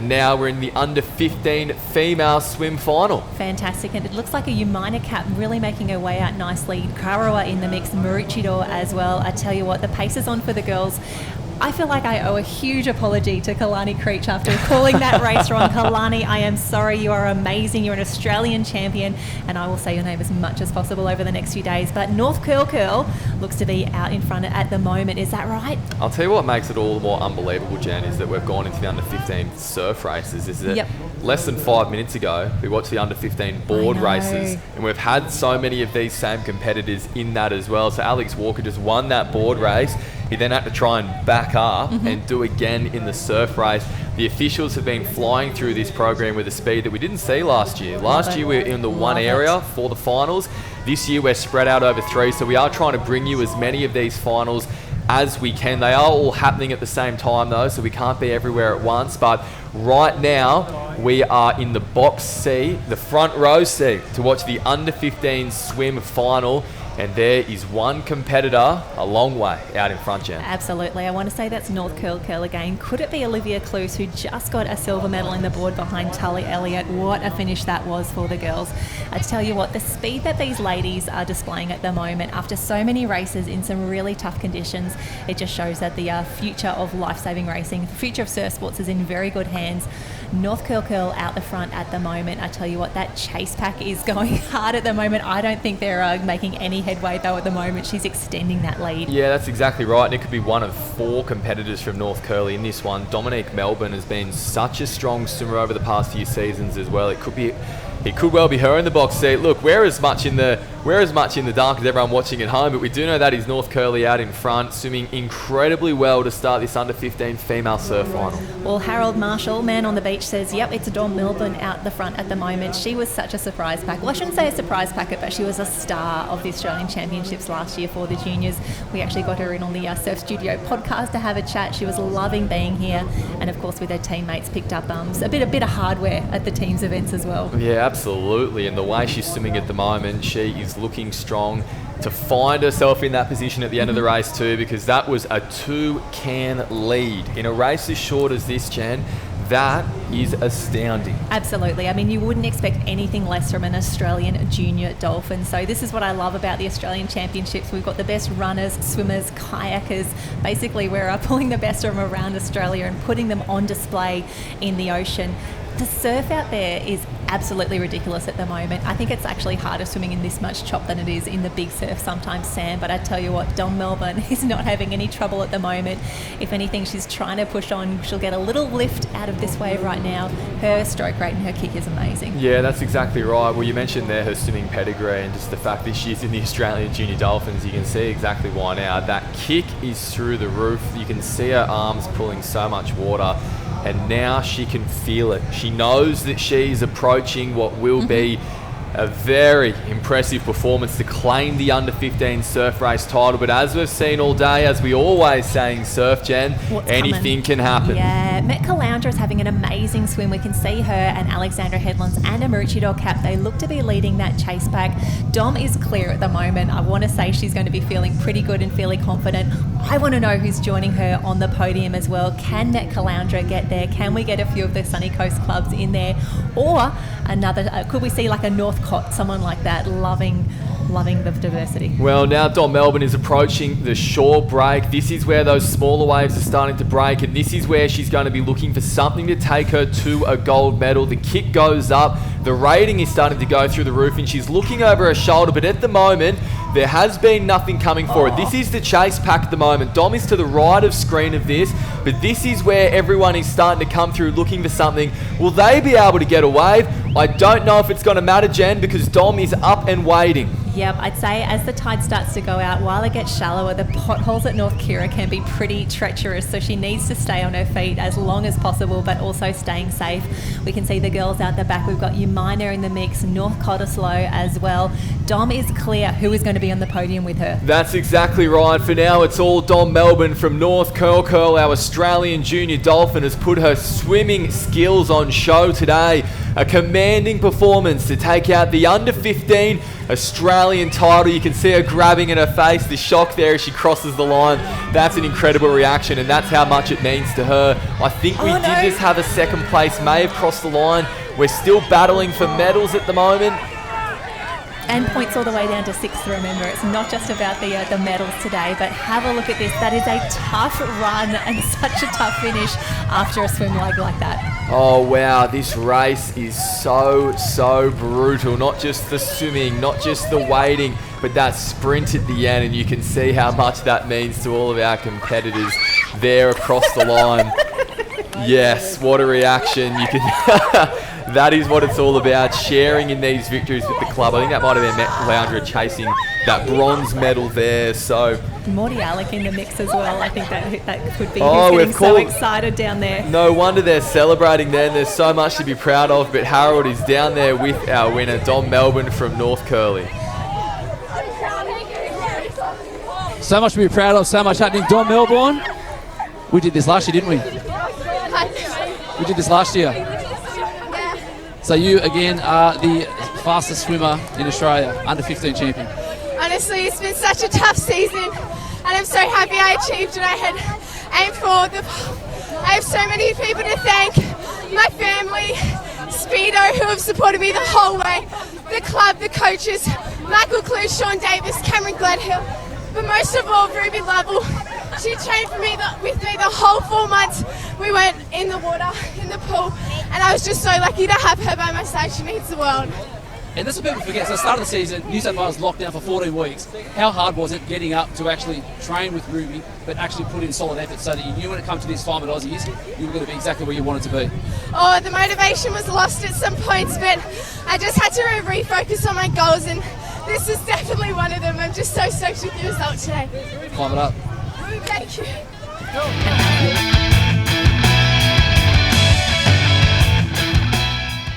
And now we're in the under 15 female swim final. Fantastic, and it looks like a U minor cap really making her way out nicely. Karawa in the mix, Maroochydore as well. I tell you what, the pace is on for the girls. I feel like I owe a huge apology to Kalani Creech after calling that race wrong. Kalani, I am sorry. You are amazing. You're an Australian champion, and I will say your name as much as possible over the next few days. But North Curl looks to be out in front at the moment. Is that right? I'll tell you what makes it all the more unbelievable, Jen, is that we've gone into the under 15 surf races. Is that less than 5 minutes ago, we watched the under 15 board races, and we've had so many of these same competitors in that as well. So Alex Walker just won that board race. He then had to try and back up and do again in the surf race. The officials have been flying through this program with a speed that we didn't see last year. Last year we were in the one area for the finals. This year we're spread out over 3, so we are trying to bring you as many of these finals as we can. They are all happening at the same time though, so we can't be everywhere at once. But right now we are in the box C, the front row seat, to watch the under 15 swim final. And there is one competitor a long way out in front, Jen. Absolutely. I want to say that's North Curl again. Could it be Olivia Cluse, who just got a silver medal in the board behind Tully Elliott? What a finish that was for the girls. I tell you what, the speed that these ladies are displaying at the moment, after so many races in some really tough conditions, it just shows that the future of life-saving racing, the future of surf sports is in very good hands. North Curl out the front at the moment. I tell you what, that chase pack is going hard at the moment. I don't think they're making any headway though at the moment. She's extending that lead. Yeah, that's exactly right. And it could be one of 4 competitors from North Curl in this one. Dominique Melbourne has been such a strong swimmer over the past few seasons as well. It could well be her in the box seat. Look, we're as much in the dark as everyone watching at home, but we do know that is North Curly out in front, swimming incredibly well to start this under 15 female surf final. Well, Harold Marshall, man on the beach, says, yep, it's Dom Melbourne out the front at the moment. She was such a surprise pack. Well, I shouldn't say a surprise packet, but she was a star of the Australian Championships last year for the juniors. We actually got her in on the Surf Studio podcast to have a chat. She was loving being here, and of course with her teammates picked up a bit of hardware at the team's events as well. Yeah, absolutely. And the way she's swimming at the moment, she is looking strong to find herself in that position at the end of the race too, because that was a 2-can lead in a race as short as this, Jen. That is astounding. Absolutely. I mean, you wouldn't expect anything less from an Australian junior dolphin. So this is what I love about the Australian Championships. We've got the best runners, swimmers, kayakers. Basically, we're pulling the best from around Australia and putting them on display in the ocean. The surf out there is absolutely ridiculous at the moment. I think it's actually harder swimming in this much chop than it is in the big surf sometimes, Sam. But I tell you what, Dom Melbourne is not having any trouble at the moment. If anything, she's trying to push on. She'll get a little lift out of this wave right now. Her stroke rate and her kick is amazing. Yeah, that's exactly right. Well, you mentioned there her swimming pedigree and just the fact that she's in the Australian Junior Dolphins. You can see exactly why now. That kick is through the roof. You can see her arms pulling so much water. And now she can feel it. She knows that she's approaching what will be a very impressive performance to claim the under 15 surf race title. But as we've seen all day, as we always say in surf, Jen, anything can happen. Yeah, Met Caloundra is having an amazing swim. We can see her and Alexandra Headlands and a Maroochydore cap. They look to be leading that chase pack. Dom is clear at the moment. I want to say she's going to be feeling pretty good and fairly confident. I want to know who's joining her on the podium as well. Can Met Caloundra get there? Can we get a few of the Sunny Coast clubs in there? Or another, could we see like a Northcott, someone like that, loving the diversity? Well, now Dom Melbourne is approaching the shore break. This is where those smaller waves are starting to break, and this is where she's going to be looking for something to take her to a gold medal. The kick goes up, the rating is starting to go through the roof, and she's looking over her shoulder, but at the moment there has been nothing coming for her. This is the chase pack at the moment. Dom is to the right of screen of this, but this is where everyone is starting to come through looking for something. Will they be able to get a wave? I don't know if it's going to matter, Jen, because Dom is up and waiting. Yep, I'd say as the tide starts to go out, while it gets shallower, the potholes at North Kira can be pretty treacherous, so she needs to stay on her feet as long as possible, but also staying safe. We can see the girls out the back. We've got Umina in the mix, North Cottesloe as well. Dom is clear. Who is going to be on the podium with her? That's exactly right. For now, it's all Dom Melbourne from North Curl. Our Australian junior dolphin has put her swimming skills on show today. A commanding performance to take out the under 15 Australian title. You can see her grabbing in her face, the shock there as she crosses the line. That's an incredible reaction, and that's how much it means to her. I think we did just have a second place, may have crossed the line. We're still battling for medals at the moment. And points all the way down to 6th, remember. It's not just about the medals today, but have a look at this. That is a tough run and such a tough finish after a swim leg like that. Oh, wow. This race is so brutal. Not just the swimming, not just the wading, but that sprint at the end. And you can see how much that means to all of our competitors there across the line. Yes, what a reaction. You can... That is what it's all about, sharing in these victories with the club. I think that might have been Loundra chasing that bronze medal there. So Morty Alec in the mix as well. I think that could be. He's getting so excited down there. No wonder they're celebrating there. There's so much to be proud of. But Harold is down there with our winner, Dom Melbourne from North Curly. So much to be proud of, so much happening. Dom Melbourne. We did this last year, didn't we? We did this last year. So you, again, are the fastest swimmer in Australia, under 15 champion. Honestly, it's been such a tough season, and I'm so happy I achieved what I had aimed for. I have so many people to thank, my family, Speedo, who have supported me the whole way, the club, the coaches, Michael Clue, Sean Davis, Cameron Gladhill, but most of all, Ruby Lovell. She trained with me the whole 4 months. We went in the water, in the pool, and I was just so lucky to have her by my side. She means the world. And that's what people forget. So, at the start of the season, New South Wales locked down for 14 weeks. How hard was it getting up to actually train with Ruby, but actually put in solid effort so that you knew when it comes to this time at Aussies, you were going to be exactly where you wanted to be? Oh, the motivation was lost at some points, but I just had to refocus on my goals, and this is definitely one of them. I'm just so stoked with the result today. Climb it up. Thank you.